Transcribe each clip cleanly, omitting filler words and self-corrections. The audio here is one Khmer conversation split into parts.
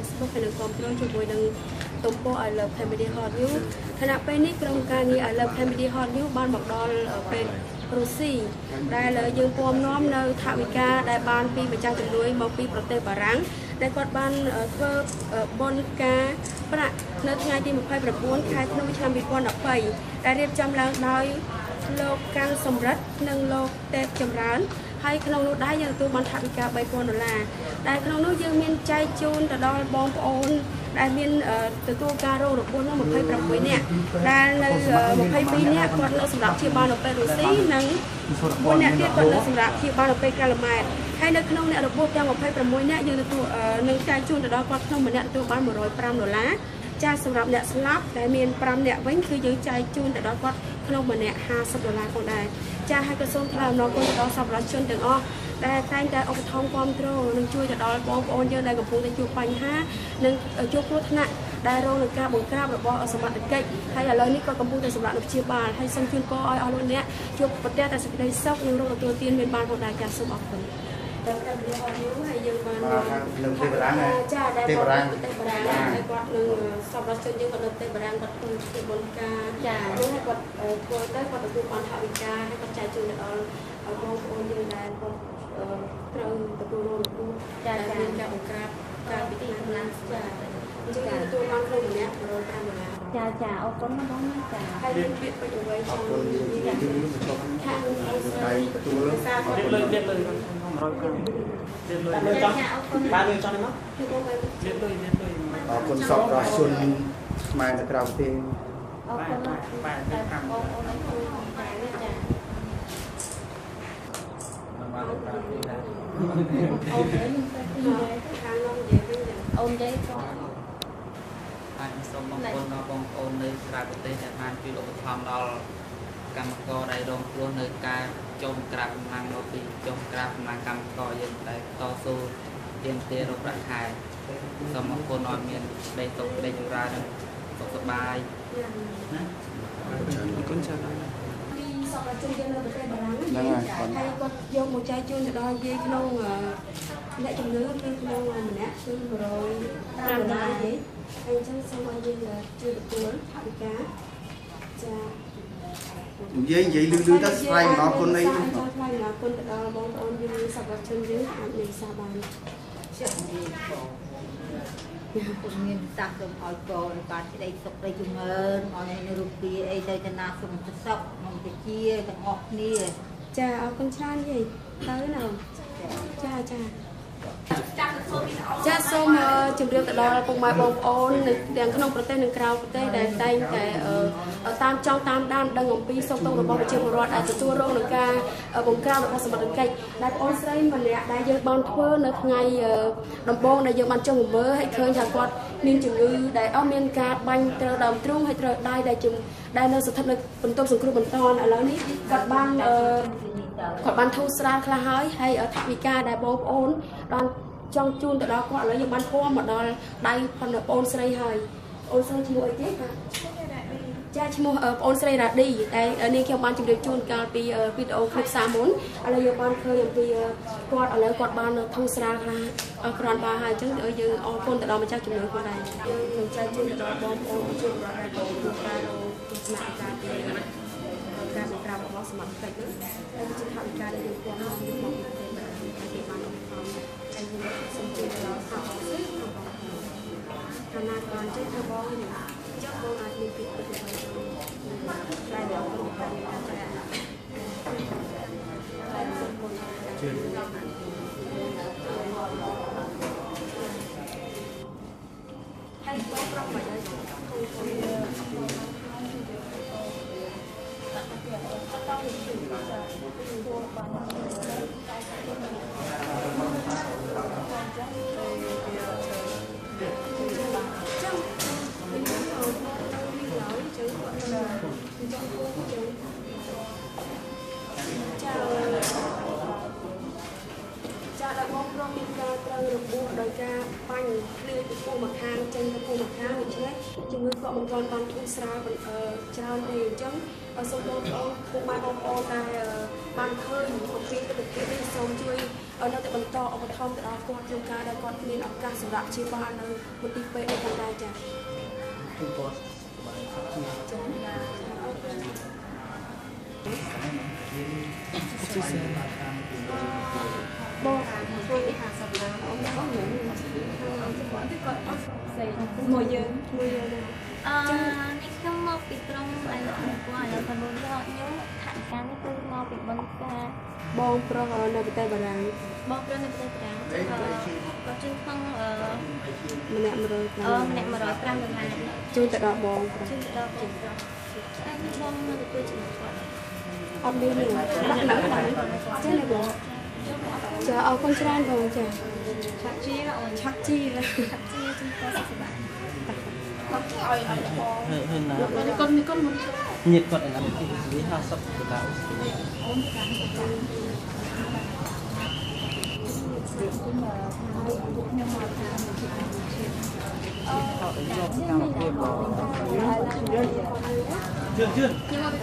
Facebook ហើយនឹងគ្រប់គ្រងជាមួយនឹងទំព័រ I Love Family Hot News ខណៈពេលនេះក្រុមការងារ I Love Family Hot News បានមកដល់ពេលរុស្ស៊ីដែលយើងពំនាំនៅថវិកាដែលបានពីម្ចាស់ជំនួយមកពីប្រទេសបារាំងដែលគាត់បានធ្វើបុណ្យការប្រាក់នៅថ្ងៃទី29ខែធ្នូឆ្នាំ2020ដែលរៀបចំឡើងដោយលោកកាំងសំរិទ្ធនិងលោកទេពចម្រើនហើយក្នុងនោះដែរយើងទទួលបានថវិកា$3000ដែលក្នុងនោះយើងមានចែកជូនទៅដល់បងប្អូនដែលមានទទួលការរងរបួសនោះ26នាក់ដែលនៅ22នាក់គាត់នៅសម្រាប់ព្យាបាលនៅពេលរុស្ស៊ីនិង4នាក់ទៀតគាត់នៅសម្រាប់ព្យាបាលនៅពេលកាឡាម៉ែតហើយនៅក្នុងអ្នករបួសទាំង26នាក់យើងទទួលនឹងចែកជូនទៅដល់គាត់ក្នុងម្នាក់ទទួលបាន$105ចាសម្រាប់អ្នកស្លាប់ដែលមាន5នាក់វិញគឺយើងចែកជូនទៅដល់គាត់ក្នុងម្នាក់$50ផងដែរចាហើយក៏សូមថ្លែងអំណរគុណទៅដល់សប្បុរសជនទាំងអស់ដែលតែងតែឧបត្ថម្ភគ្រប់គ្រងនិងជួយទៅដល់បងប្អូនយើងដែលកំពុងតែជួបបញ្ហានិងជួបគ្រោះថ្នាក់ដែលរងនឹងការបង្ក្រាបរបស់សមត្ថកិច្ចហើយឥឡូវនេះក៏កំពុងតែសម្រាប់នៅព្យាបាលហើយសូមជូនពរឲ្យអស់លោកអ្នកជួបប្រទះតែសេចក្តីសុខនិងរកទទួលទានមានបានផងដែរចាសូមអរគុណដល់តែវាអស់នេះហើយយើងបាននៅទីបារាំងចាដែលគាត់នៅទីបារាំងហើយគាត់នឹងសប្បុរសជនយើងគាត់នៅទីបារាំងគាត់ធ្វើជាបុណ្យការចានោះហើយគាត់ធ្វើទៅគាត់ទទួលបានថវិកាហើយគាត់ចែកជូនទៅដល់បងប្អូនយើងដែលគាត់ត្រូវទទួលរងរបួសចាមានការបង្ក្រាបការពិធីណាចាអញ្ចឹងទទួលបានក្នុងម្នាក់$105ចាចាអរគុណណាបងណាចាហើយមានពាក្យពេចន៍អ្វីចង់ខាងស្រីទទួលសារគាត់លើ100ខាងលើចង់បានលើចង់ទេមកអរគុណសពរបស់ជនខ្មែរនៅក្រៅប្រទេសអរគុណបាទតាមបងប្អូននៅក្នុងតែចាបានប្រាប់ពីណាអូនវិញខាងនោះនិយាយវិញអូននិយាយក៏អាចសូមបងប្អូនដល់បងប្អូននៅក្រៅប្រទេសដែលបានជួយឧបត្ថម្ភដល់កម្មករដែលរងគ្រោះនៅការចុះក្រាបកម្លាំងមកពីចុះក្រាបកម្លាំងកម្មករយើងដែលតស៊ូទាមទាររកប្រាក់ខែសូមអរគុណឲ្យមានក្តីសុខក្តីចម្រើននិងសុខសប្បាយណាអរគុណច្រើនសប្បុរសជនយើងនៅប្រទេសបារាំងហ្នឹងហើយគាត់យកមកចែកជូនទៅដល់យាយក្នុងអ្នកជំនឿគឺក្នុងម្នាក់គឺ$105ហើយអញ្ចឹងសូមឲ្យយើងជួយទទួលថវិកាចានិយាយលឺទៅស្វែងអរគុណអីទៅថ្លែងអរគុណទៅដល់បងប្អូនយើងសប្បុរសជនយើងអាចនិយាយសារបានចាខ្ញុំមានសាស្ត្រសូមឲ្យកូនបានក្តីសុខក្តីចម្រើនឲ្យនៅរូបទីអីទៅចំណាសុខសុខក្នុងវិជាទាំងអស់គ្នាចាអរគុណច្រើនយាយទៅណាចាចាសូមជម្រាបទៅដល់ពុកម៉ែបងប្អូនទាំងក្នុងប្រទេសនិងក្រៅប្រទេសដែលតែងតែតាមចង់តាមដានដឹងអំពីសុខទុក្ខរបស់ប្រជាពលរដ្ឋដែលទទួលរងនឹងការបង្ក្រាបរបស់សមត្ថកិច្ចដែលបងស្រីម្នាក់ដែលយើងបានធ្វើនៅថ្ងៃដំបូងដែលយើងបានចុះមកមើលហើយឃើញថាគាត់មានជំងឺដែលមានការបាញ់ត្រូវដើមទ្រូងហើយត្រូវដៃដែលនៅស្ថិតនៅបន្ទប់សង្គ្រោះបន្ទាន់ឥឡូវនេះគាត់បានធូរស្រាលខ្លះហើយថវិកាដែលបងប្អូនបានចង់ជូនទៅដល់គាត់ឥឡូវយើងបានពំមកដល់ដៃផងបងស្រីហើយបងស្រីឈ្មោះអីទេចាឈ្មោះបងស្រីរ៉ាឌីដែលនាងខ្ញុំបានជម្រាបជូនកាលពីវីដេអូឃ្លីបសារមុនឥឡូវយើងបានឃើញអំពីគាត់ឥឡូវគាត់បានធូរស្រាលខ្លះគ្រាន់បើហើយអញ្ចឹងយើងអរគុណទៅដល់ម្ចាស់ជំនួយគាត់ដែរយើងចែកជូនទៅដល់បងប្អូនជួយគាត់ដែលទទួលការរងគ្រោះថ្នាក់ការពីការបង្ក្រាបរបស់សមត្ថកិច្ចនោះហើយជាថវិកាដែលយើងគាត់មកពីប្រទេសបារាំងហើយគេបានឧបត្ថម្ភហើយយើងសូមជូនដល់សហគមន៍របស់កាលណាបានចេះទៅបងចុះបងអាចមានពីប្រទេសបារាំងតែដល់ទៅបានជឿហើយបងប្រាប់មកដែរចាដល់បងប្រុសមានការត្រូវរបួសដោយការបាញ់ភ្លៀងពីពោះមកខាងចេញទៅពោះមកខាងដូច្នេះជំងឺក៏មិនទាន់បានធូរស្រាលច្រើនទេអញ្ចឹងសូមបងប្អូនពុកម៉ែបងប្អូនដែលបានឃើញអំពីទស្សនវិជ្ជានេះសូមជួយ នៅតែបន្តឧបត្ថម្ភទៅដល់គាត់ក្នុងការដែលគាត់មានឱកាសសម្រាប់ព្យាបាលនៅមន្ទីរពេទ្យនេះផងដែរចា៎បងធ្វើអីហាសាប់ណាអូនបងញ៉ាំគាត់អត់ស្អីមួយយើងនេះខ្ញុំមកពីក្រុងឯលោកគាត់ឥឡូវខ្ញុំយកខ្ញុំថាការនេះគឺមកពីបនការបងប្រុសនៅប្រទេសបារាំងបងប្រុសនៅប្រទេសបារាំងគាត់ជូនផងម្នាក់100ជូនទៅដល់បងជូនទៅដល់បងតែបងនៅទទួលជាមួយគាត់អត់មានទេដាក់ចា៎បងចាអរគុណច្រើនបងចាឆាក់ជីអូនឆាក់ជីជូនទៅសុខសប្បាយគាត់ឲ្យបងគាត់ញាតគាត់ឯណាទីវា50ដុល្លារអូនចាំខ្ញុំមកថាជឿខ្ញុំមកពី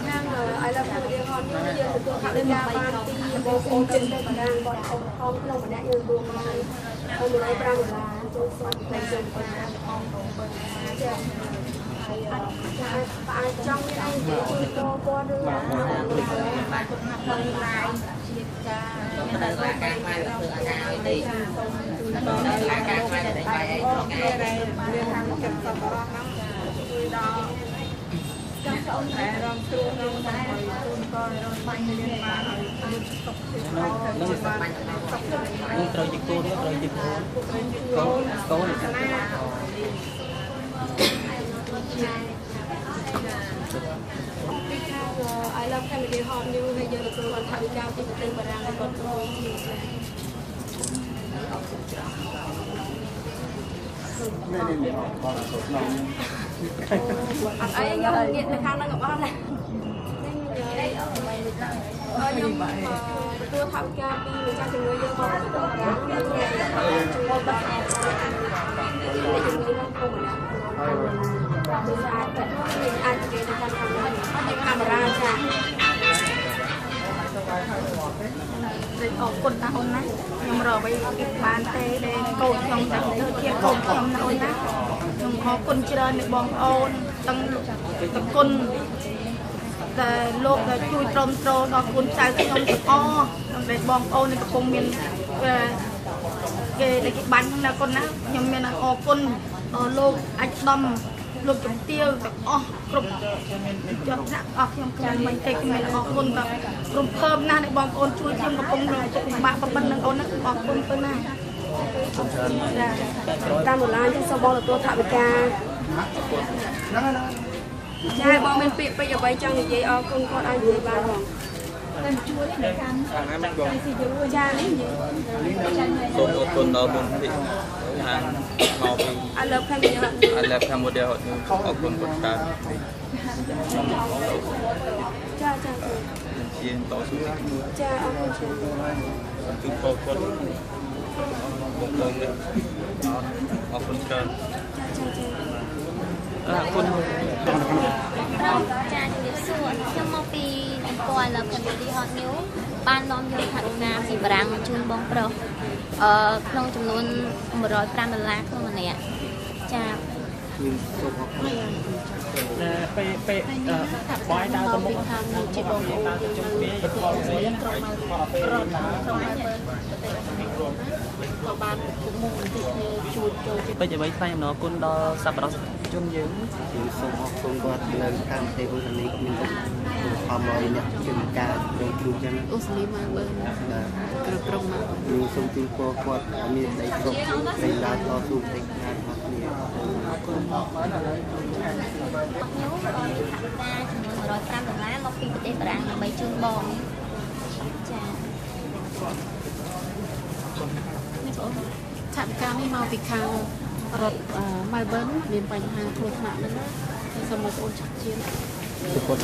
ខាងI love Family Hall នេះយើងទទួលថវិកាបានពីបងប្អូនចិនទៅបណ្ដាគាត់អបអរក្នុងម្នាក់យើងទទួលបាន$105ចូលស្វាគមន៍ជើងប៉ុណ្ណាអងបងប៉ុណ្ណាចាអាចចង់មានអីជួយតគាត់ឬយ៉ាងណាបាទគាត់ណាប់ដល់ឡាយជាចាមានតែការខ្លាំងធ្វើអាការឲ្យទីការខ្លាំងតែបាយអីក្នុងថ្ងៃមានខាងចិត្តសប្បុរសហ្នឹងជួយដល់ចាំស្អូនតែរំគ្រូនៅតែជូនក៏រំបាញ់មានបានឲ្យមានសុខភាពល្អនឹងត្រូវជាគូនេះត្រូវជាគូកូនណាពីខាងI love Family Hall នេះហើយយើងទទួលបានថវិកាពីប្រទេសបារាំងគាត់ចូលនេះនេះបងសុខក្នុងអត់អីខ្ញុំនិយាយនៅខាងហ្នឹងក៏បានដែរខ្ញុំទទួលថវិកាពីម្ចាស់ជំនួយយើងមកពីបារាំងជួយដល់ជំនួយរបស់ខ្ញុំដោយសារតែអាចនិយាយទៅតាមកាមេរ៉ាចាអរគុណណាអូនណាខ្ញុំរកអ្វីបានទេដែលកូនខ្ញុំតែទៅជាកូនខ្ញុំណាអូនណាខ្ញុំអរគុណច្រើននៃបងប្អូនទាំងគុណតែលោកដែលជួយទ្រាំទ្រដល់គុណចៅខ្ញុំទាំងអស់ដែលបងប្អូនកំពុងមានគេដែលគេបាញ់ណាគុណណាខ្ញុំមានអរគុណលោកអាចដំលោកជំទាវទាំងអស់គ្រប់ចំណាក់អស់ខ្ញុំខ្ញុំមិនទេខ្ញុំអរគុណដល់ក្រុមភើបណាស់នៃបងប្អូនជួយខ្ញុំកំពុងរងទុក្ខលំបាកប៉ុណ្ណឹងអូនណាអរគុណទៅណាតាមដុល្លារខ្ញុំសូមបងទទួលថវិកាចាបងមានពាក្យពេចន៍អ្វីចង់និយាយអរគុណគាត់ឲ្យនិយាយបានបងតែជួយនៅកាន់ចានេះសូមអរគុណដល់បងពីខាងមកពីI love Family Hall អរគុណគាត់តាចាជាតស៊ូចាអរគុណជួយបងគាត់បងនេះអរគុណច្រើនអរគុណចាជំរាបសួរខ្ញុំមកពីអង្គរ Love Family Hall New បាននាំយកថវិកាពីបារាំងជូនបងប្រុសក្នុងចំនួន$105ក្នុងម្នាក់ចាមានសូមអរគុណពេលបាយដើរទៅមុខជាបងប្អូនជុំគ្នាយកផងគ្នាក្រុមរត់ក្រុមក៏បានមុខទីគ្នាជួយចូលជាពេចអ្វីថ្លែងអំណរគុណដល់សប្បុរសជនយើងសូមអរគុណគាត់នៅកម្មវិធីវេទនីមានខំឲ្យអ្នកជំនាញការចូលជួយចឹងអូស្លីមកបើគ្រប់ក្រុមមកសូមជូនពរគាត់មានដីគ្រប់ដីឡាតស៊ូពេញខាងរបស់គ្នាអរគុណខ្ញុំបានចំនួន$105មកពីប្រទេសបារាំងដើម្បីជូនបងចាថវិកានេះមកពីខាងរដ្ឋម៉ែលប៊នមានបញ្ហាគ្រោះថ្នាក់ហ្នឹងហើយសូមឲ្យបងឆាក់ជៀនអរគុណ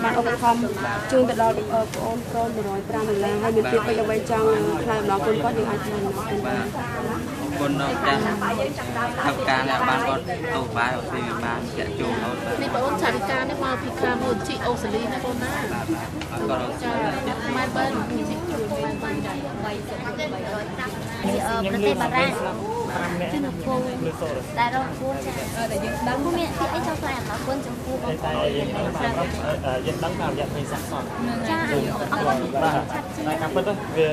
បានឧបត្ថម្ភជូនទៅដល់បងប្អូន$105ហើយមានពាក្យពេចន៍អ្វីចង់ថ្លែងអំណរគុណគាត់យើងអាចថ្លែងអំណរគុណបាន คนเราจะทำการบ้านก็ตัวบ้านที่บ้านจะจูเขานี่บอกว่าสถานการณ์เนี่ยมาพิการหมดที่โอสลีนะบนหน้าก็จะไม่เบิ้ลมีสิ่งจูนไม่เบิ้ลใหญ่ใบจะใบร้อยตั้งประเทศบาราชื่อนพงแต่เราพูดจะบางพวกเนี้ยที่ไอ้เจ้าแกลมมาคนจะพูดบางคนยังตั้งข่าวอยากไปซักซ้อนใช่เอาคนนะครับเพื่อ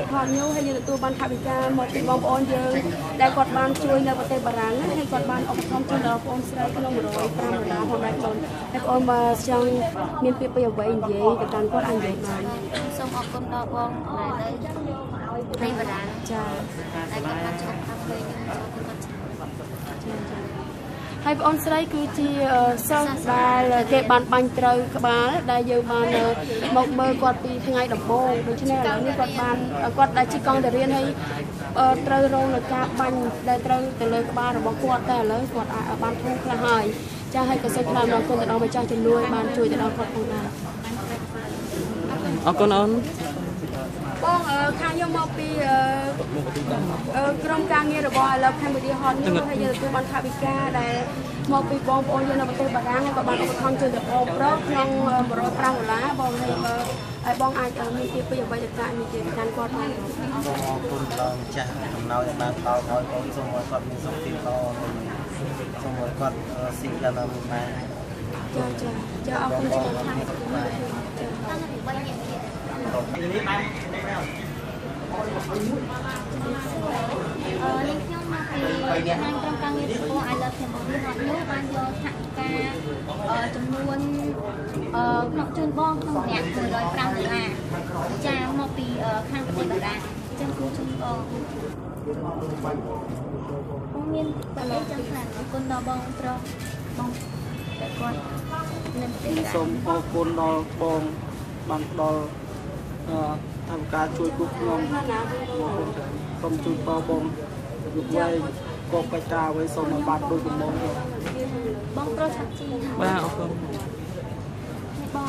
นพอนิ้วให้ยืนตัวบ้านทาวิกาหมดบองโอนเยอะได้กดบ้านช่วยในประเทศบารังให้กดบ้านออกท้องจนเราโอนสไลด์ก็ลงร้อยตามเวลาของนายจนให้โอนมาช่างมีเปียไปอย่างไว้เย่กับการกดอันใหญ่มาส่งออกคนดอกบองอะไรเลยในบารังจ้าได้กดมาชมทำเลยให้ออนสไลด์คือที่ซ่องได้เก็บบ้านบังเตยกบ้านได้เยอะบ้านหมกเบอร์กอดปีทั้งไงดอกโบโดยเฉพาะนี่กอดบ้านกอดได้ชิกองแต่เรียนให้เตยโรงเลยกาบังได้เตยแต่เลยบ้านเราบอกกอดแต่เลยกอดบ้านทุ่งละหายจะให้เกษตรกรเราคนแต่เราไม่จ้างจำนวนบ้านช่วยแต่เรากอดของเราเอาคนนั้นป้องข้างยมปีกรมการเงินระบายแล้วแคมเบอร์ดีฮอนนี่ให้ยืนตัวบันทับิกาได้มอปีบองโอนยืนในประเทศบารังให้กับบ้านอุปถัมภ์จุดเดือดร้อนเพราะยังบริปรางล้าบองให้ไอ้บองอาจจะมีที่ไปอย่างไรจะมีเจตการกอดไปคนเราจะทำเราจะมาต่อเขาเขาสมมติก่อนมีสมติต่อสมมติก่อนสิ่งที่เรามีมาจะเอาคนจะทำនេះខ្ញុំមកពីខាងក្រុមការងារសង្គម I Love Cambodia ហត់នោះបានយកថវិកាចំនួនក្នុងជូនបងក្នុងម្នាក់$105ចាមកពីខាងប្រទេសបារាំងចឹងគូជូនបងមានតែចឹងខ្លះអរគុណដល់បងប្រុសបងតែគាត់នឹងសូមអរគុណដល់បងបានដល់ทำการช่วยพวกน้องต้องช่วยป้าบองยุบไว้กบกระจาไว้สมบัติโดยคุณมองบ้องโปรชัดจีบ้าเอาคนบ้อง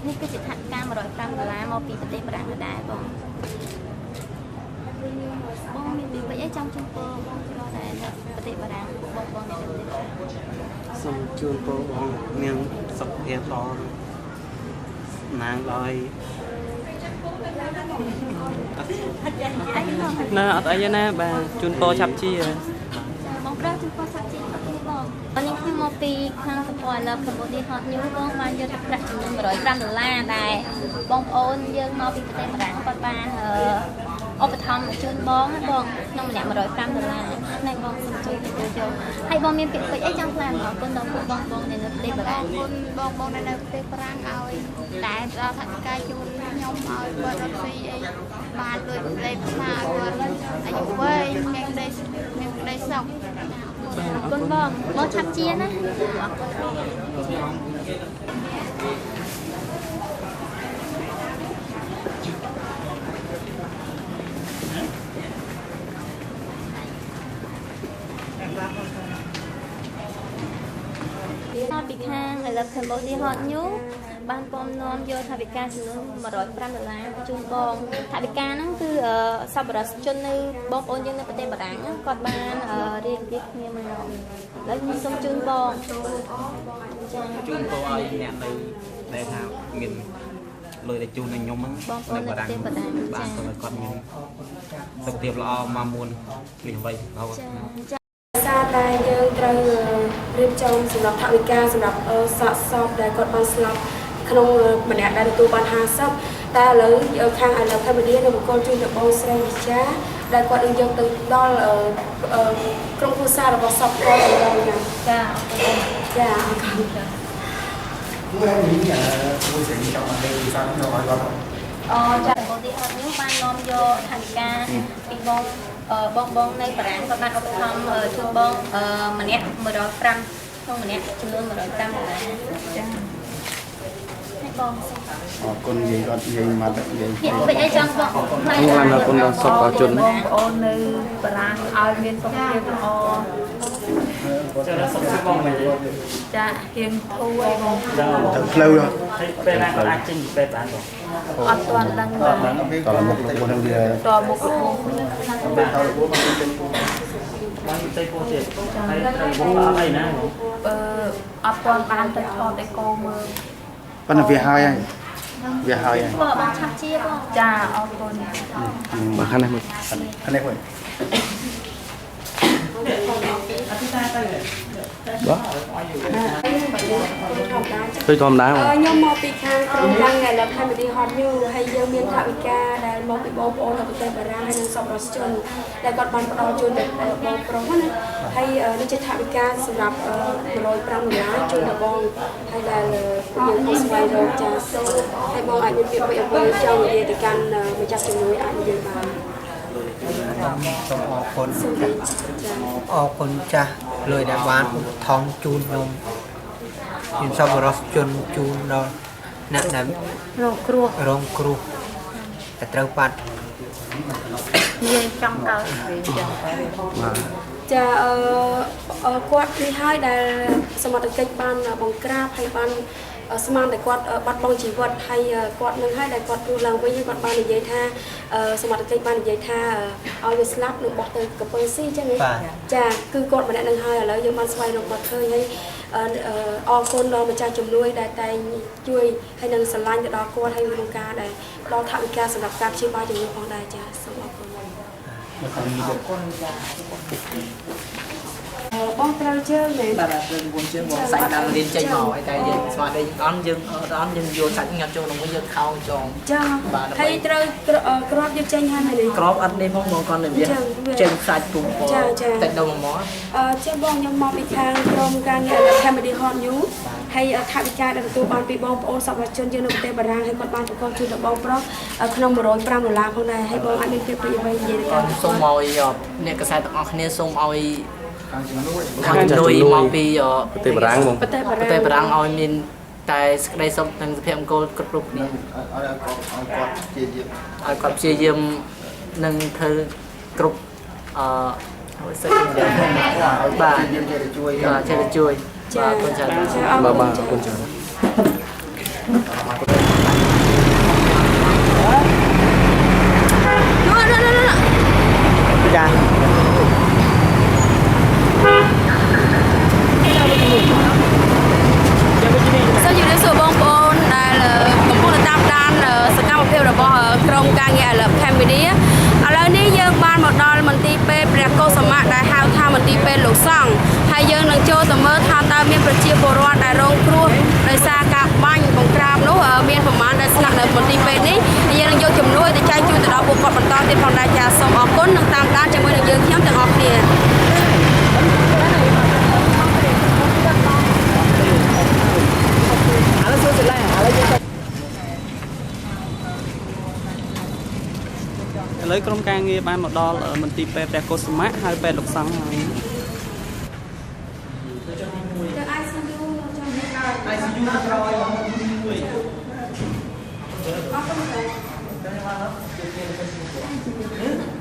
นี่ก็จะถักการมา$105มาปีประเทศบารังได้บ้องบ้องมีปีไปยังจังจุ่มโปบ้องก็ได้ประเทศบารังบ้องในประเทศส่งจุ่มโปบ้องเมียงสับเอียรอนางลอยน่าอัดอะไรนะบ่าจุนโตชับจี้เลยมองเราจุนโตชับจี้ครับพี่บอกตอนนี้คือมอปีข้างสปอยแล้วคัมโบเดียฮอตนิ้วบ้องมาเยอะกระจำนวน$105ได้บ้องโอนเยอะมาปีประเทศบารังปัจจุบันเอาไปทำจุนบ้องให้บ้องน้องมันเนี่ย$105ในบ้องสมจุนเดียวให้บ้องมีเปลี่ยนไปไอ้จังแพลนของคนเราบ้องในประเทศบารังบ้องในประเทศบารังเอาแต่เราถักกายจุนยมเอาเบอร์รถซีบานเลยเลยมาวันอายุเว้ยยังได้ส่งคนบ้องชัดเจนนะปีข้างในรับแคมโบเดียฮอตนิ้วบ้านปอมนอมโยธาบิการจำนวน$105จุนบองธาบิการนั่นคือสับปะรดจนในบองโอนยังในประเทศบารังกอดบ้านเรียนพิษเนี่ยมาแล้วมีส่งจุนบองจุนโตไอ้เนี่ยในทางเงินเลยได้จูนในยมมั้งในบารังบ้านตัวก่อนเงินสักเทียบเราเอามามูลเลี้ยงไว้เขาซาได้ยังเตยเรียบจำสำหรับทาวิกาสำหรับสะสอบได้กดบันสลับขนมเหมือนได้ตัวบันหาซับแต่เลยข้างอันเราแค่ไปเรียนเราก็ช่วยจะบอลเซนช้าได้กดยังยังตึงดอลกรงผู้ซาเราก็สอบก็อะไรอย่างเงี้ยจ้าChúng em nghĩ là tôi sẽ chọn ở đây sao nó hỏi conจากปกตินิ้วบ้านนอมโยทันการปีบองในบารังก็บ้านเอาไปทำชุนบองมันเนี้ย$105ช่วงมันเนี้ยจำนวน$105จ้าให้บองcon gì con gì mà được gì hiện vậy ai chăng bองlàm là con là sọc vào chuẩnโอนในบารังเอาเงินสมเด็จ ចារៀងធូរឯងបង Thật lâu rồi. ពេលណាគាត់អាចចេញពីពេទ្យបានបង អត់ទាន់ដឹងដែរ Còn là một thằng kia. តមុខលោក បានទៅពោះទៀតហើយត្រូវបងអត់អីណាបង អត់ទាន់បានទៅថតឯកោមើល Con là việc hai anh. Việc hai anh. បងបានឆាប់ជាបងចាអរគុណ Mà khăn này mình. Khăn này mình. Đó. Tôi thòm đá mà. ខ្ញុំមកពីខាងក្រុមការងារ Family Hot New ហើយយើងមានថវិកាដែលមកពីបងប្អូននៅប្រទេសបារាំងហើយនិងសប្បុរសជនដែលគាត់បានផ្ដល់ជូនដល់បងប្រុសណាហើយនេះជាថវិកាសម្រាប់$105ជូនដល់បងហើយដែលយើងមកស្វែងរកចាស់ហើយបងអាចមានពាក្យពេចន៍អ្វីចង់និយាយទៅកាន់ម្ចាស់ជំនួយអាចនិយាយបាន សូមអរគុណអរគុណចាស់លុយដែលបានឧបត្ថម្ភជូនខ្ញុំសប្បុរសជនជូនដល់អ្នកដែលរងគ្រោះតែត្រូវបាត់ និយាយចង់ទៅ ចាគាត់នេះហើយដែលសមត្ថកិច្ចបានបង្ក្រាបហើយបានស្មានតែគាត់បាត់បង់ជីវិតហើយគាត់នឹងហើយដែលគាត់រស់ឡើងវិញហើយគាត់បាននិយាយថាសមត្ថកិច្ចបាននិយាយថាឲ្យវាស្លាប់នឹងបោះទៅកពើស៊ីអញ្ចឹងចាគឺគាត់ម្នាក់នឹងហើយឥឡូវយើងបានស្វែងរកគាត់ឃើញហើយអរគុណដល់ម្ចាស់ជំនួយដែលតែងជួយហើយនឹងស្រឡាញ់ទៅដល់គាត់ហើយក្នុងការដែលផ្ដល់ថវិកាសម្រាប់ការព្យាបាលជំងឺផងដែរចាសូមអរគុណបងត្រូវជើងមែន បាទយើងគុំជើងបងសាច់ដើមរៀនចេញមកហើយតែយើងស្មារតីអត់យើងយកសាច់ញ៉ាំចូលក្នុងវិញយើងខោចង ចាហើយត្រូវក្របយកចេញហើយមែនទេ ក្របអត់នេះផងបងគាត់នៅវាចេញសាច់ពុំពណ៌តែដុំមកចាបងខ្ញុំមកពីខាងក្រុមការងារ Family Hot New ហើយថវិកាដែលទទួលបានពីបងប្អូនសប្បុរសជនយើងនៅប្រទេសបារាំងហើយគាត់បានប្រកបជូនដល់បងប្រុសក្នុង$105ផងដែរហើយបងអាចមានពាក្យពេចន៍អ្វីនិយាយទៅកាន់ សូមឲ្យអ្នកកសែតទាំងអស់គ្នាសូមឲ្យខាងជំនួយមកពីប្រទេសបារាំងបងប្រទេសបារាំងឲ្យមានតែសេចក្តីសុខនិងសុភមង្គលគ្រប់គ្នាឲ្យគាត់ព្យាយាមនឹងធ្វើគ្រប់ឲ្យសិទ្ធិដែរបាទជួយចាអរគុណច្រើនបាទអរគុណច្រើន ចា សូមជម្រាបសួរបងប្អូនដែលកំពុងតាមដានសកម្មភាពរបស់ក្រុមការងារ Family ឥឡូវនេះយើងបានមកដល់មន្ទីរពេទ្យព្រះកុសមៈដែលហៅថាមន្ទីរពេទ្យលោកសង្ឃហើយយើងនឹងចូលទៅមើលថាតើមានប្រជាពលរដ្ឋដែលរងគ្រោះដោយសារការបាញ់បង្ក្រាបនោះមានប្រមាណដែលស្នាក់នៅមន្ទីរពេទ្យនេះយើងនឹងយកជំនួយទៅចែកជូនទៅដល់ពួកគាត់បន្តទៀតផងដែរចាសូមអរគុណនិងតាមដានជាមួយនឹងយើងខ្ញុំទាំងអស់គ្នា ឥឡូវក្រុមការងារបានមកដល់មន្ទីរពេទ្យព្រះកុសមៈហើយពេទ្យលោកសង្ឃហើយ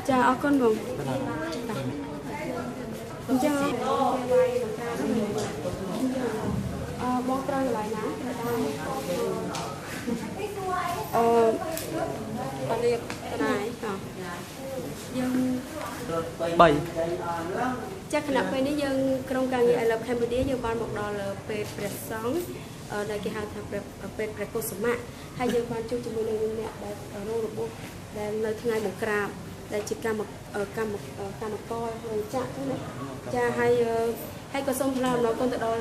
ចាអរគុណបងអញ្ចឹងបងត្រូវកន្លែងណាបានរៀបណាយយើង 3 ចាក់គណៈពេលនេះយើងក្រុមការងារ Love Cambodia យើងបានមកដល់ពេទ្យព្រះសង្ឃដែលគេហៅថាពេទ្យព្រះកុសមៈហើយយើងបានជួបជាមួយនឹងអ្នកដែលរងរបួសដែលនៅថ្ងៃបង្ក្រាបដែលជាកម្មកររោងចក្រណាចាហើយក៏សូមថ្លែងអំណរគុណទៅដល់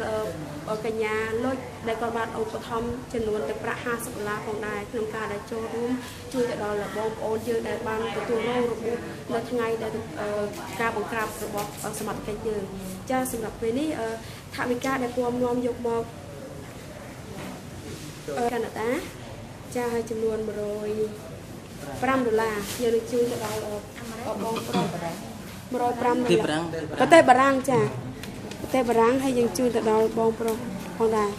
កញ្ញាលុចដែលគាត់បានឧបត្ថម្ភចំនួនទៅប្រាក់$50ផងដែរក្នុងការដែលចូលរួមជួយទៅដល់បងប្អូនយើងដែលបានទទួលរងរបួសនៅថ្ងៃដែលការបង្ក្រាបរបស់សមត្ថកិច្ចយើងចាសម្រាប់ពេលនេះថវិកាដែលពំនាំយកមកកាណាដាចាហើយចំនួន$105យើងនឹងជួយទៅដល់បងប្រុស$105ប្រទេសបារាំងចាប្រទេសបារាំងហើយយើងជួយទៅដល់បងប្រុសផងដែរ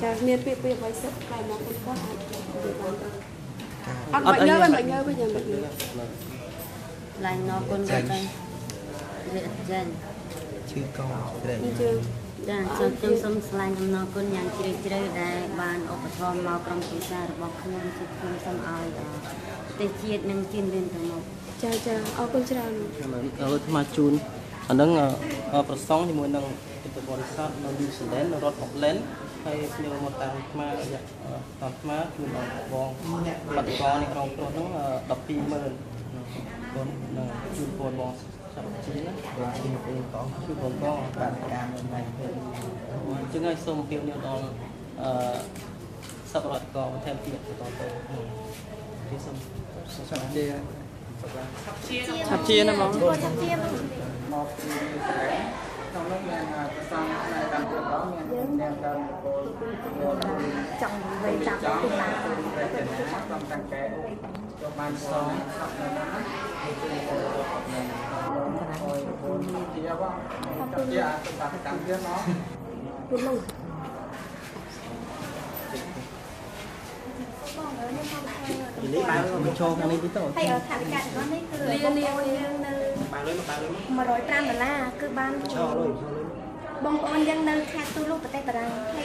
ចាមានពាក្យអ្វីសិតតែមកគាត់អាចនិយាយបានអត់បាញ់ញើវិញយ៉ាងម៉េច ឡើងណោគុណទៅចាញ់ ชื่อกองเด็ก ជឿ ចាខ្ញុំសូមថ្លែងអំណរគុណយ៉ាងជ្រាលជ្រៅដែលបានឧបត្ថម្ភមកក្រុមគ្រួសាររបស់ខ្ញុំជាខ្ញុំសូមឲ្យប្រទេសជាតិនិងជឿនលឿនទៅមុខ ចាអរគុណច្រើន ថ្មជូនអាហ្នឹងប្រសងជាមួយនឹងបរិស័ទនៅញូហ្សេឡង់នៅរដ្ឋអូកឡែនហើយខ្ញុំមកតាមថ្មរយៈតាមថ្មជួយដល់បងបដិករនេះក្រុមគ្រួហ្នឹង 120000 បងនឹងជួយពលបងចាប់ជាណាបងជួយពលបងបានការមួយថ្ងៃអញ្ចឹងហើយសូមពៀវនេះដល់សប្បុរសករបន្ថែមទៀតបន្តទៅទីសូមឆាប់ជាណាបងឆាប់ជាមកពីក្នុងនោះមានប្រសងផ្នែកតាមប្រកបមានអ្នកតាមចង់វេចាប់ពីឡានទៅតាមតាំងកែចូលបានសងសក់នៅណាហើយពលជាបងជាអត្តសកម្មទៀតเนาะពលនោះនេះបានបញ្ចូលខាងនេះទៅហើយថាវិការរបស់នេះគឺលានៅបានលុយ$105គឺបានបងប្អូនយើងនៅខេត្តទូលូប្រទេសបារាំងហើយ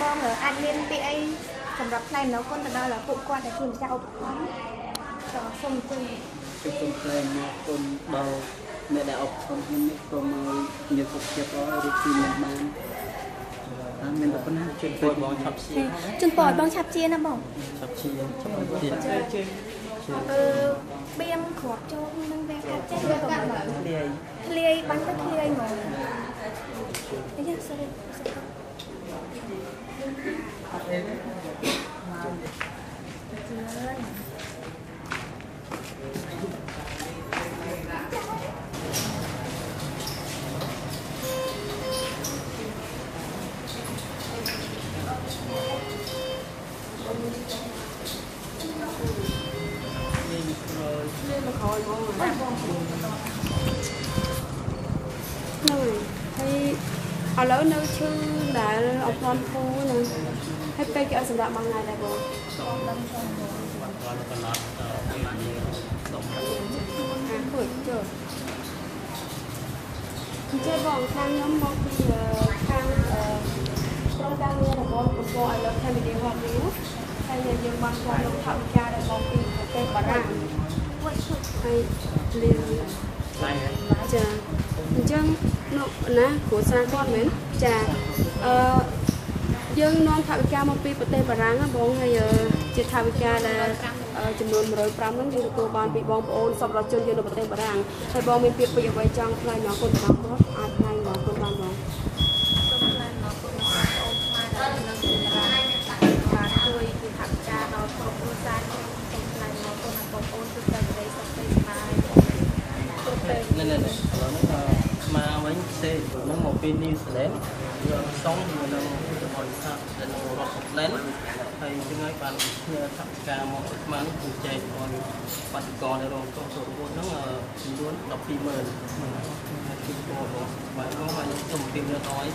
បងអាចមានពាក្យអីសម្រាប់ថ្លែងអំណរគុណទៅដល់ពួកគាត់ដែលជាម្ចាស់ឧបត្ថម្ភសូមជួយសូមថ្លែងអំណរគុណដល់អ្នកដែលឧបត្ថម្ភខ្ញុំនេះក៏មកមានសុខភាពល្អរីករាយបានមានតែប៉ុណ្ណាជូនពរបងឆាប់ជាជូនពរបងឆាប់ជាណាបងឆាប់ជាទៀតបៀមគ្រាប់ចូលនឹងវាកាត់ចេះក៏ធ្លាយបាញ់ទៅធ្លាយហ្មងអីយ៉ាសរិទ្ធឥឡូវនៅឈឺដែលអត់ទាន់ធូរនឹងហើយពេលគេឲ្យសម្រាប់មួយថ្ងៃដែរបងដឹងផងបងគាត់កំណត់សុំគួយចូលអញ្ចឹងបងខាងខ្ញុំមកពីខាងក្រុមការងាររបស់ប្រព័ន្ធឥឡូវ Family Hub នេះហើយយើងបានស្គាល់លោកថវិកាដែលមកពីប្រទេសបារាំងហើយលៀងចាអញ្ចឹងនោះណាគ្រួសារគាត់មែនចាយើងនាំថវិកាមកពីប្រទេសបារាំងបងហើយជាថវិកាដែលចំនួន105ហ្នឹងយើងទទួលបានពីបងប្អូនសប្បុរសជនយើងនៅប្រទេសបារាំងហើយបងមានពាក្យពេចន៍អ្វីចង់ថ្លែងអំណរគុណទៅដល់គាត់អាចថ្លែងអំណរគុណបានបងសូមថ្លែងអំណរគុណដល់បងប្អូនខ្មែរដែលនៅទីបារាំងបានជួយពីថវិកាដល់ក្រុមគ្រួសារខ្ញុំសូមថ្លែងអំណរគុណដល់បងប្អូនជួយតែសេរីសុខស្មារតីគ្រប់ពេលនេះឥឡូវនេះមកវិញផ្សេងហ្នឹងមកពីញូហ្សេឡង់យើងសងជាមួយនឹងបរិស័ទដែលនៅរដ្ឋអូកឡែនហើយជាងហើយបានធ្វើថវិកាមកស្មានគឺចែកឲ្យបដិករនៅរងក្រុមចូលរួមហ្នឹងចំនួន120000គឺពលបងបាទបងហើយសូមពីលើឲ្យ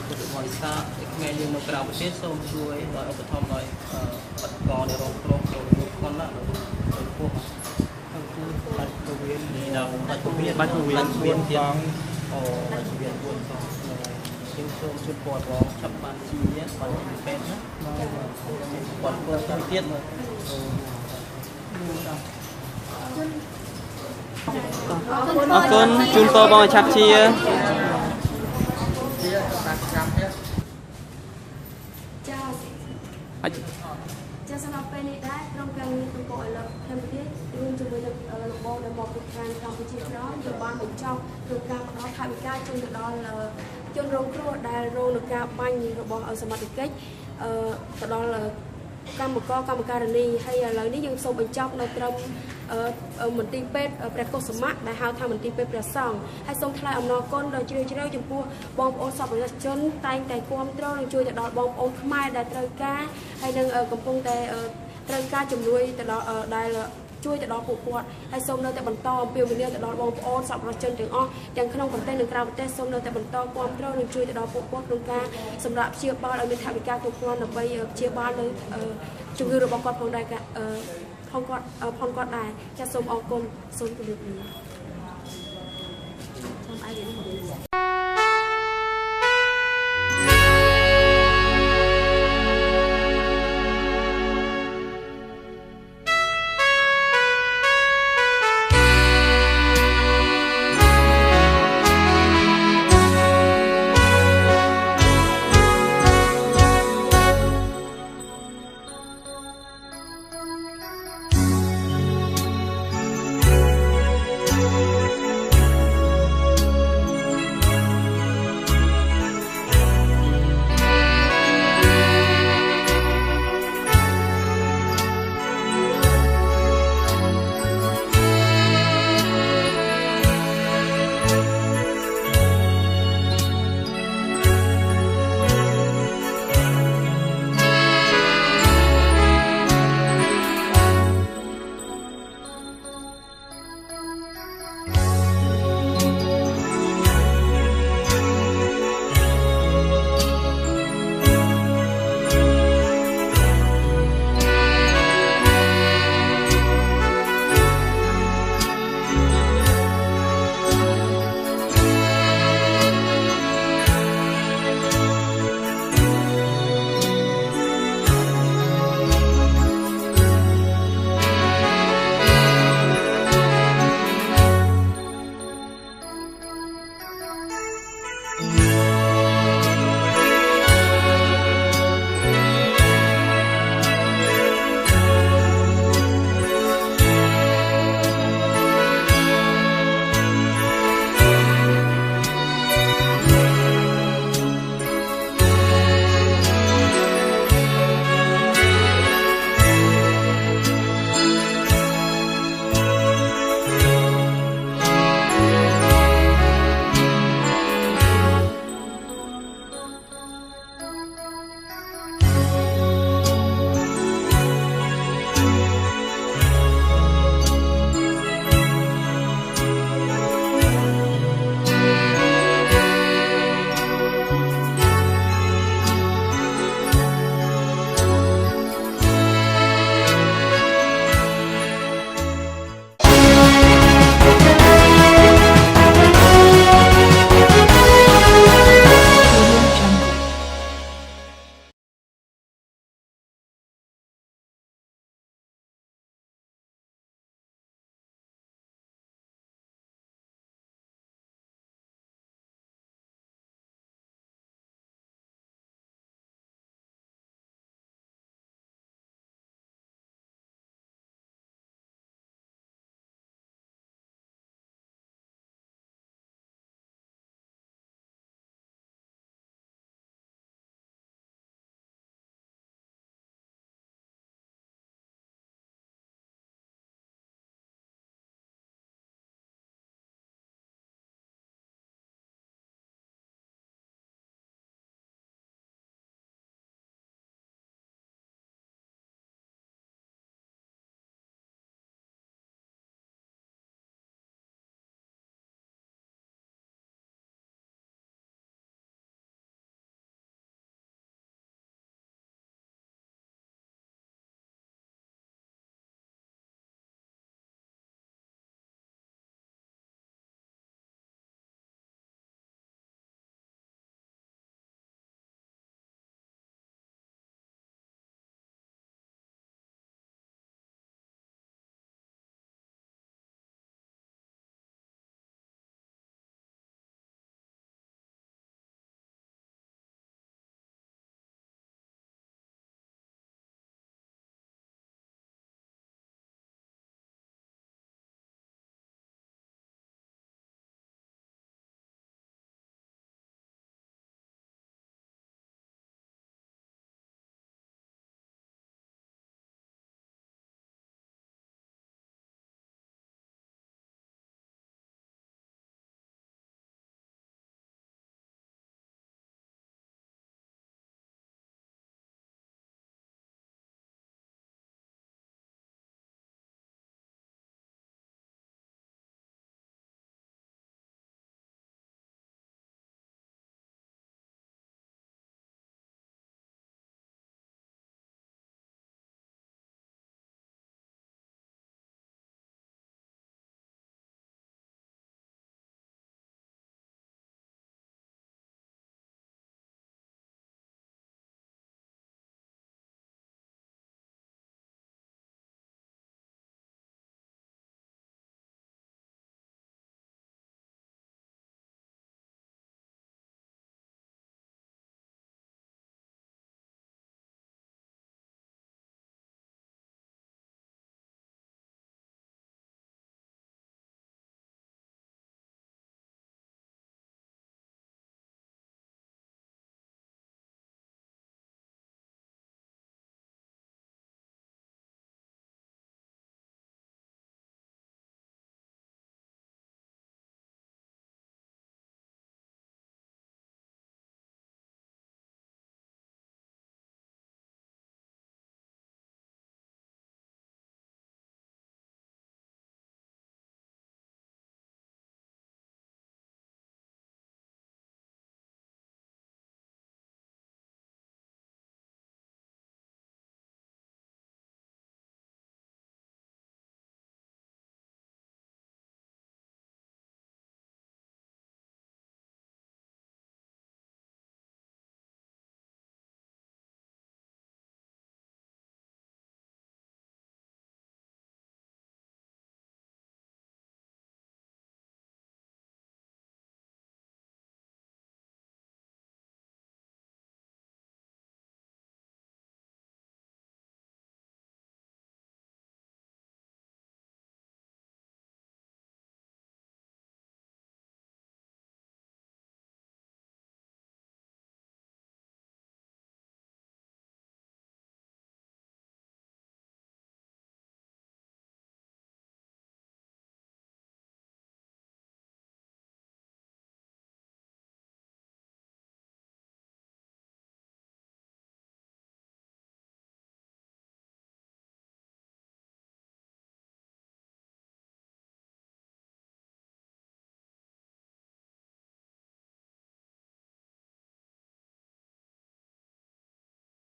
ពុទ្ធបរិស័ទខ្មែរយើងនៅក្រៅប្រទេសសូមជួយដោយឧបត្ថម្ភដោយបដិករនៅរងក្រុមចូលរួមគាត់ណាដោយពួកបាច់ទៅវិញដល់បាច់ទៅវិញទៀតអូបាច់ទៅវិញ4សងខ្ញុំសូមជូនពរបងចាប់បានជាបានពេទ្យណាគាត់ទៅទៀតអរគុណជូនពរបងឆាប់ជាចាសម្រាប់ពេលនេះដែរក្រុមការងារទំព័រឥឡូវកម្ពុជារួមជាមួយនឹងលោកបងដែលមកពីខាងកម្ពុជាច្រើនយើងបានបញ្ចប់ក្នុងការផ្តល់ថវិកាជូនទៅដល់ជនរងគ្រោះដែលរងនឹងការបាញ់របស់សមត្ថកិច្ចទៅដល់កម្មការិនីហើយឥឡូវនេះយើងសូមបញ្ចប់នៅត្រឹមមន្ទីរពេទ្យព្រះកុសុមៈដែលហៅថាមន្ទីរពេទ្យព្រះសង្ឃហើយសូមថ្លែងអំណរគុណដល់ជ្រាលជ្រៅចំពោះបងប្អូនសប្បុរសជនតែងតែគាំទ្រនិងជួយទៅដល់បងប្អូនខ្មែរដែលត្រូវការហើយនឹងកំពុងតែត្រូវការជំនួយទៅដល់ដែលជួយទៅដល់ពួកគាត់ហើយសូមនៅតែបន្តអំពាវនាវទៅដល់បងប្អូនសប្បុរសជនទាំងអស់ទាំងក្នុងប្រទេសនិងក្រៅប្រទេសសូមនៅតែបន្តគាំទ្រនិងជួយទៅដល់ពួកគាត់ក្នុងការសម្រាប់ព្យាបាលឲ្យមានថវិកាគ្រប់គ្រាន់ដើម្បីព្យាបាលនៅជំងឺរបស់គាត់ផងដែរផងគាត់ដែរចាសសូមអរគុណសូមជម្រាបលាសូមឲ្យ